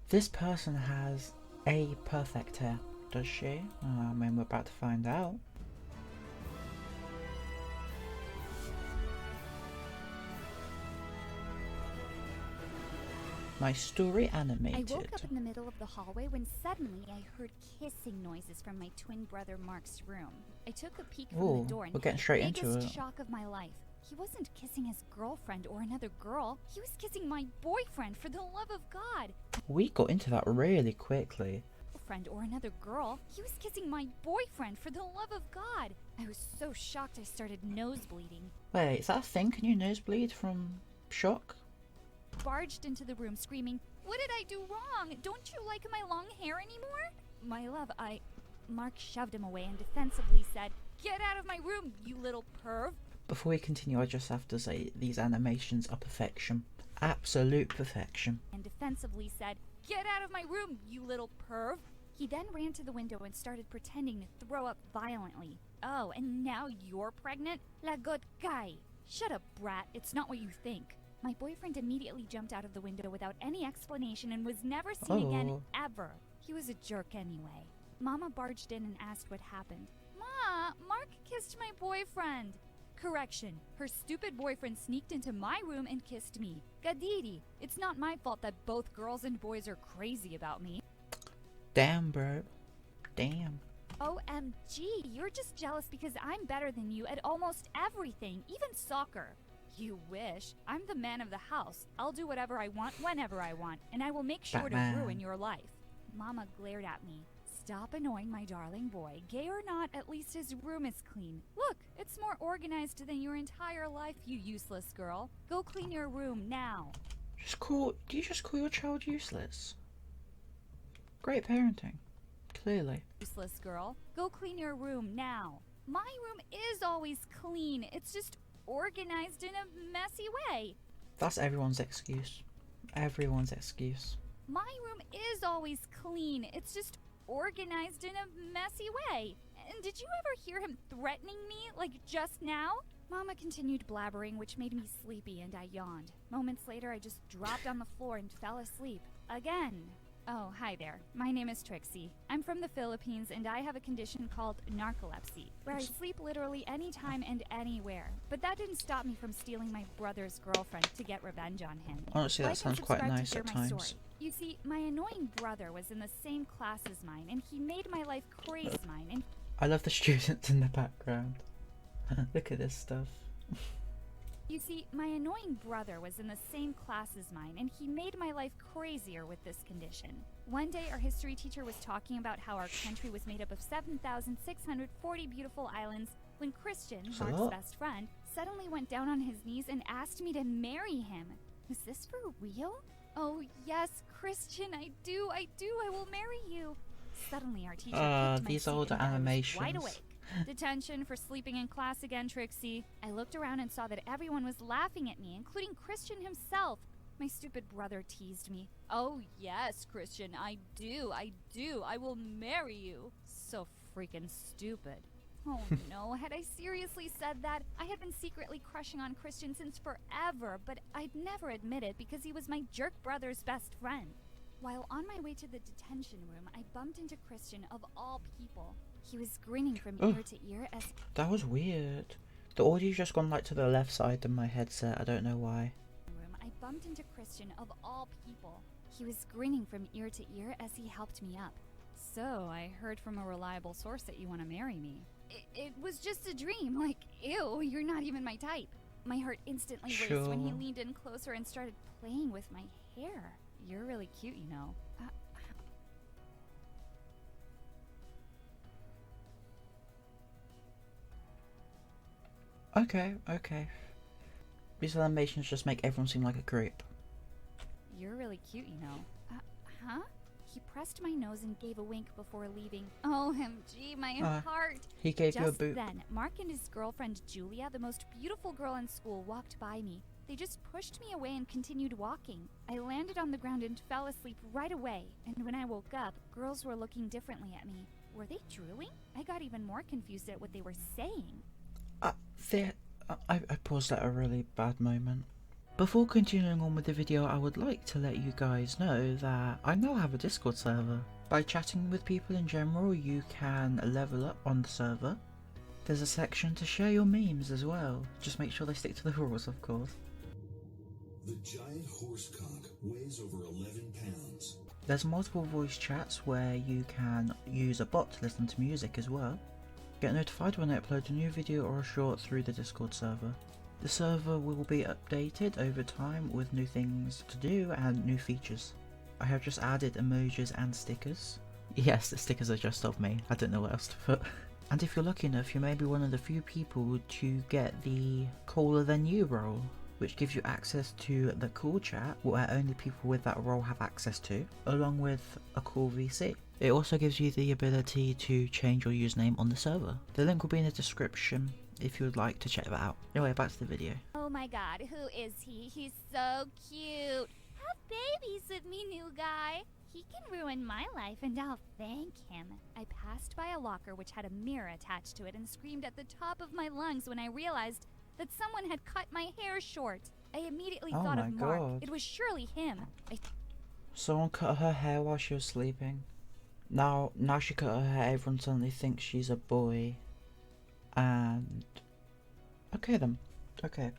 This person has a perfect hair, does she? I mean, we're about to find out. My story animated. I woke up in the middle of the hallway when suddenly I heard kissing noises from my twin brother Mark's room. I took a peek from Ooh, the door and we're getting had straight the into biggest it. shock of my life. He wasn't kissing his girlfriend or another girl. He was kissing my boyfriend, for the love of God. We got into that really quickly. Friend or another girl. He was kissing my boyfriend, for the love of God. I was so shocked I started nosebleeding. Wait, is that a thing? Can you nosebleed from shock? Barged into the room screaming, "What did I do wrong? Don't you like my long hair anymore?" My love, Mark shoved him away and defensively said, "Get out of my room, you little perv." Before we continue, I just have to say these animations are perfection. Absolute perfection. And defensively said, "Get out of my room, you little perv." He then ran to the window and started pretending to throw up violently. "Oh, and now you're pregnant? La good guy." "Shut up, brat. It's not what you think." My boyfriend immediately jumped out of the window without any explanation and was never seen again, ever. He was a jerk anyway. Mama barged in and asked what happened. "Ma, Mark kissed my boyfriend." Correction, her stupid boyfriend sneaked into my room and kissed me. Gadidi, it's not my fault that both girls and boys are crazy about me. Damn, bro. Damn. OMG, you're just jealous because I'm better than you at almost everything, even soccer. You wish. I'm the man of the house. I'll do whatever I want whenever I want, and I will make sure Batman. to ruin your life. Mama glared at me. Stop annoying my darling boy. Gay or not, at least his room is clean. Look, it's more organized than your entire life, you useless girl. Go clean your room now. Do you just call your child useless? Great parenting. Clearly. Useless girl. Go clean your room now. My room is always clean. It's just organized in a messy way. That's everyone's excuse. Everyone's excuse. My room is always clean. It's just organized in a messy way. And did you ever hear him threatening me, like just now? Mama continued blabbering, which made me sleepy, and I yawned. Moments later, I just dropped on the floor and fell asleep. Again. Oh, hi there. My name is Trixie. I'm from the Philippines, and I have a condition called narcolepsy, where I sleep literally anytime and anywhere. But that didn't stop me from stealing my brother's girlfriend to get revenge on him. Honestly, that Like and sounds quite subscribe to nice hear at my times. story. You see, my annoying brother was in the same class as mine, and he made my life crazy mine, and I love the students in the background. Look at this stuff. you see, my annoying brother was in the same class as mine, and he made my life crazier with this condition. One day, our history teacher was talking about how our country was made up of 7,640 beautiful islands when Christian, That's a Mark's lot. best friend, suddenly went down on his knees and asked me to marry him. Is this for real? Oh, yes, Christian, I do, I will marry you. Suddenly, our teacher kicked my These seat older and I was animations. wide awake. Detention for sleeping in class again, Trixie. I looked around and saw that everyone was laughing at me, including Christian himself. My stupid brother teased me. Oh, yes, Christian, I do. I will marry you. So freaking stupid. Oh no, had I seriously said that? I had been secretly crushing on Christian since forever, but I'd never admit it because he was my jerk brother's best friend. While on my way to the detention room, I bumped into Christian of all people. He was grinning from ear to ear as That was weird. The audio's just gone like to the left side of my headset. I don't know why. I bumped into Christian of all people. He was grinning from ear to ear as he helped me up. So, I heard from a reliable source that you want to marry me. It was just a dream, like, ew, you're not even my type. My heart instantly raced when he Sure. leaned in closer and started playing with my hair. You're really cute, you know. Okay. These animations just make everyone seem like a creep. You're really cute, you know. Huh? He pressed my nose and gave a wink before leaving. OMG, my heart. He gave you a Just boot. then, Mark and his girlfriend Julia, the most beautiful girl in school, walked by me. They just pushed me away and continued walking. I landed on the ground and fell asleep right away. And when I woke up, girls were looking differently at me. Were they drooling? I got even more confused at what they were saying. I paused at a really bad moment. Before continuing on with the video, I would like to let you guys know that I now have a Discord server. By chatting with people in general, you can level up on the server. There's a section to share your memes as well. Just make sure they stick to the rules, of course. The giant horse cock weighs over 11 pounds. There's multiple voice chats where you can use a bot to listen to music as well. Get notified when I upload a new video or a short through the Discord server. The server will be updated over time with new things to do and new features. I have just added emojis and stickers. Yes, the stickers are just of me, I don't know what else to put. And if you're lucky enough, you may be one of the few people to get the Cooler Than You role, which gives you access to the cool chat where only people with that role have access to, along with a cool VC. It also gives you the ability to change your username on the server. The link will be in the description if you would like to check that out. Anyway, back to the video. Oh my god, who is he? He's so cute. Have babies with me, new guy. He can ruin my life and I'll thank him. I passed by a locker which had a mirror attached to it and screamed at the top of my lungs when I realized that someone had cut my hair short. I immediately Oh thought my of Mark. God. It was surely him. Someone cut her hair while she was sleeping. Now she cut her hair, everyone suddenly thinks she's a boy. And... okay then. Okay.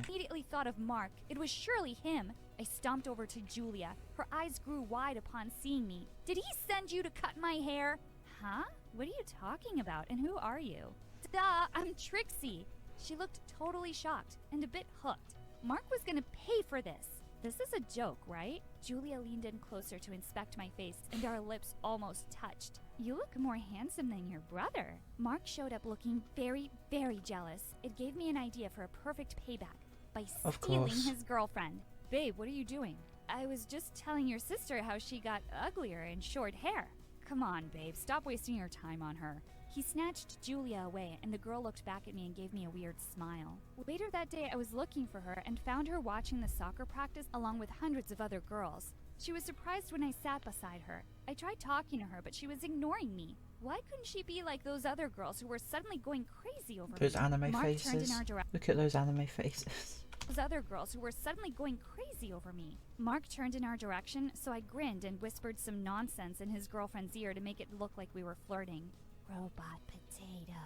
Immediately thought of Mark. It was surely him. I stomped over to Julia. Her eyes grew wide upon seeing me. Did he send you to cut my hair? Huh? What are you talking about? And who are you? Duh, I'm Trixie. She looked totally shocked and a bit hooked. Mark was gonna pay for this. This is a joke, right? Julia leaned in closer to inspect my face, and our lips almost touched. You look more handsome than your brother. Mark showed up looking very, very jealous. It gave me an idea for a perfect payback by Of stealing course. his girlfriend. Babe, what are you doing? I was just telling your sister how she got uglier in short hair. Come on, babe, stop wasting your time on her. He snatched Julia away, and the girl looked back at me and gave me a weird smile. Later that day, I was looking for her and found her watching the soccer practice along with hundreds of other girls. She was surprised when I sat beside her. I tried talking to her, but she was ignoring me. Why couldn't she be like those other girls who were suddenly going crazy over Those me? anime Mark turned faces. in our direction. Look at those anime faces. Those other girls who were suddenly going crazy over me. Mark turned in our direction, so I grinned and whispered some nonsense in his girlfriend's ear to make it look like we were flirting. Robot potato.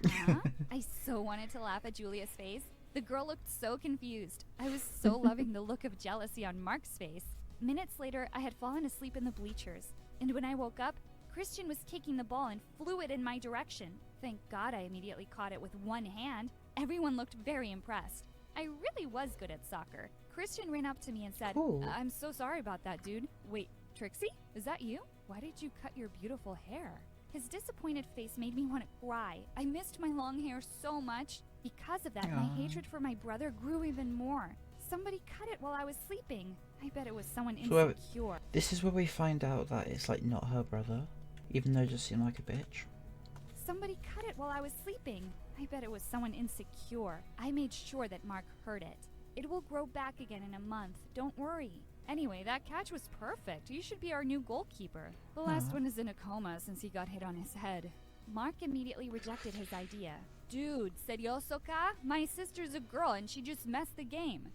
Huh? I so wanted to laugh at Julia's face. The girl looked so confused. I was so loving the look of jealousy on Mark's face. Minutes later, I had fallen asleep in the bleachers, and when I woke up, Christian was kicking the ball and flew it in my direction. Thank God I immediately caught it with one hand. Everyone looked very impressed. I really was good at soccer. Christian ran up to me and said, Cool. I'm so sorry about that, dude. Wait, Trixie? Is that you? Why did you cut your beautiful hair? His disappointed face made me want to cry. I missed my long hair so much. Because of that, my Aw. hatred for my brother grew even more. Somebody cut it while I was sleeping. I bet it was someone So, insecure. This is where we find out that it's like not her brother, even though it just seemed like a bitch. Somebody cut it while I was sleeping. I bet it was someone insecure. I made sure that Mark heard it. It will grow back again in a month. Don't worry. Anyway, that catch was perfect. You should be our new goalkeeper. The last Aw. one is in a coma since he got hit on his head. Mark immediately rejected his idea. Dude, serioso ka? My sister's a girl and she just messed the game.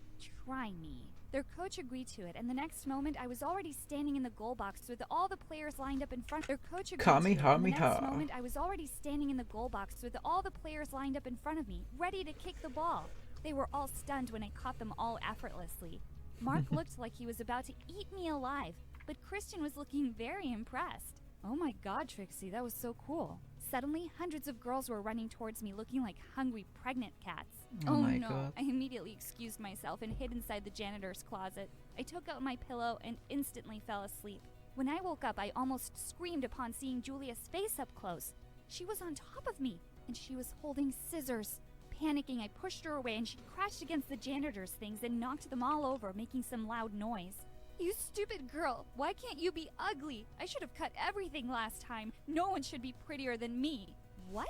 Try me. Their coach agreed to it, and the next moment I was already standing in the goal box with all the players lined up in front. Their coach agreed to it, and the next moment I was already standing in the goal box with all the players lined up in front of me, ready to kick the ball. They were all stunned when I caught them all effortlessly. Mark looked like he was about to eat me alive, but Christian was looking very impressed. Oh my god, Trixie, that was so cool. Suddenly, hundreds of girls were running towards me looking like hungry pregnant cats. Oh my no, God. I immediately excused myself and hid inside the janitor's closet. I took out my pillow and instantly fell asleep. When I woke up, I almost screamed upon seeing Julia's face up close. She was on top of me, and she was holding scissors. Panicking, I pushed her away and she crashed against the janitor's things and knocked them all over, making some loud noise. You stupid girl, why can't you be ugly? I should have cut everything last time. No one should be prettier than me. What?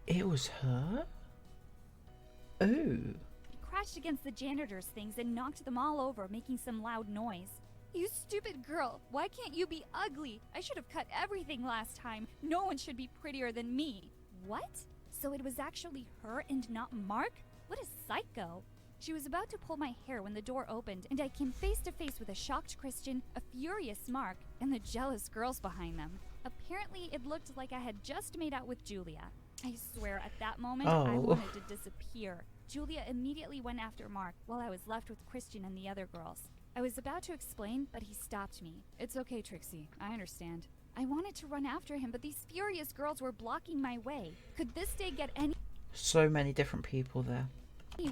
It was her? Oh. Crashed against the janitor's things and knocked them all over, making some loud noise. You stupid girl, why can't you be ugly? I should have cut everything last time. No one should be prettier than me. What? So it was actually her and not Mark? What a psycho. She was about to pull my hair when the door opened, and I came face to face with a shocked Christian, a furious Mark, and the jealous girls behind them. Apparently, it looked like I had just made out with Julia. I swear, at that moment, I Oh. wanted to disappear. Julia immediately went after Mark, while I was left with Christian and the other girls. I was about to explain, but he stopped me. It's okay, Trixie. I understand. I wanted to run after him, but these furious girls were blocking my way. Could this day get any So many different people there.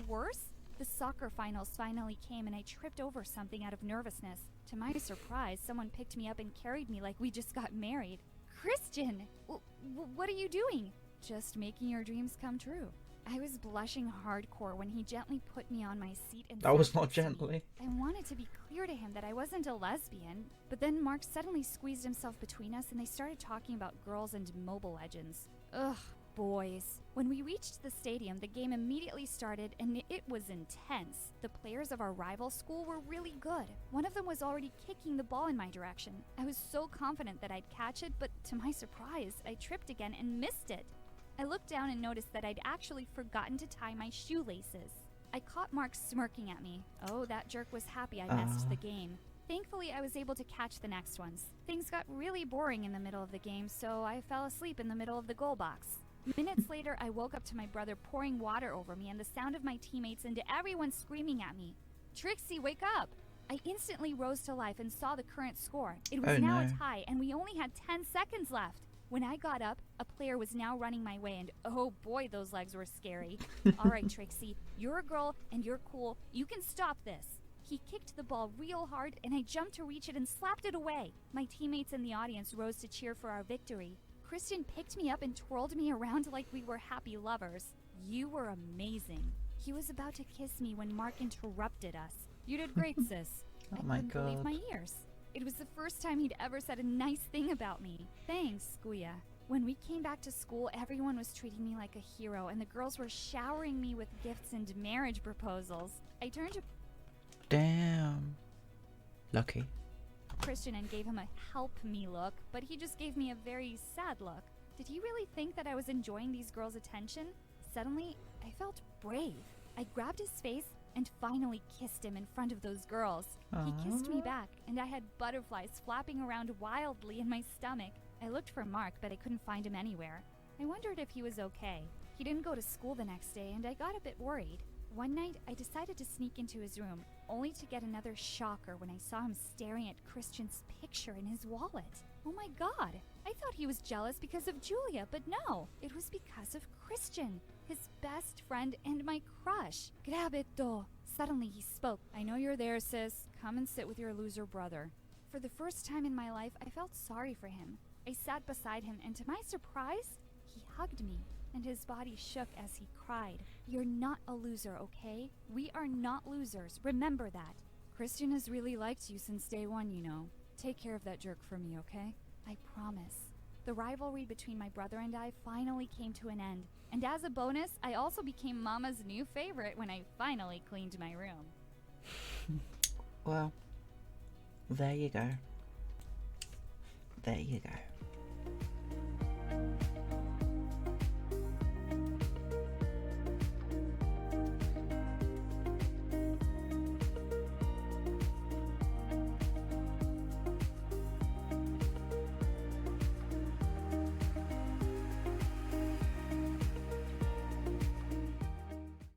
worse? The soccer finals finally came and I tripped over something out of nervousness. To my surprise, someone picked me up and carried me like we just got married. Christian! What are you doing? Just making your dreams come true. I was blushing hardcore when he gently put me on my seat and That was sat not next to me. gently. I wanted to be clear to him that I wasn't a lesbian, but then Mark suddenly squeezed himself between us and they started talking about girls and Mobile Legends. Ugh, boys. When we reached the stadium, the game immediately started and it was intense. The players of our rival school were really good. One of them was already kicking the ball in my direction. I was so confident that I'd catch it, but to my surprise, I tripped again and missed it. I looked down and noticed that I'd actually forgotten to tie my shoelaces. I caught Mark smirking at me. Oh, that jerk was happy I missed the game. Thankfully, I was able to catch the next ones. Things got really boring in the middle of the game, so I fell asleep in the middle of the goal box. Minutes later, I woke up to my brother pouring water over me and the sound of my teammates and everyone screaming at me. Trixie, wake up! I instantly rose to life and saw the current score. It was Oh, now a no. tie, and we only had 10 seconds left. When I got up, a player was now running my way, and oh boy, those legs were scary. All right, Trixie, you're a girl and you're cool. You can stop this. He kicked the ball real hard, and I jumped to reach it and slapped it away. My teammates in the audience rose to cheer for our victory. Christian picked me up and twirled me around like we were happy lovers. You were amazing. He was about to kiss me when Mark interrupted us. You did great, sis. Oh I my couldn't believe God. my ears. It was the first time he'd ever said a nice thing about me. Thanks, Guya. When we came back to school, everyone was treating me like a hero, and the girls were showering me with gifts and marriage proposals. I turned to Damn. Lucky. Christian and gave him a help me look, but he just gave me a very sad look. Did he really think that I was enjoying these girls' attention? Suddenly, I felt brave. I grabbed his face and finally kissed him in front of those girls. He kissed me Aww. back, and I had butterflies flapping around wildly in my stomach. I looked for Mark, but I couldn't find him anywhere. I wondered if he was okay. He didn't go to school the next day, and I got a bit worried. One night, I decided to sneak into his room, only to get another shocker when I saw him staring at Christian's picture in his wallet. Oh my god! I thought he was jealous because of Julia, but no! It was because of Christian, his best friend and my crush. Grabe to! Suddenly he spoke. I know you're there, sis. Come and sit with your loser brother. For the first time in my life, I felt sorry for him. I sat beside him, and to my surprise, he hugged me, and his body shook as he cried. You're not a loser, okay? We are not losers. Remember that. Christian has really liked you since day one, you know. Take care of that jerk for me, okay? I promise. The rivalry between my brother and I finally came to an end. And as a bonus, I also became Mama's new favorite when I finally cleaned my room. Well, there you go. There you go.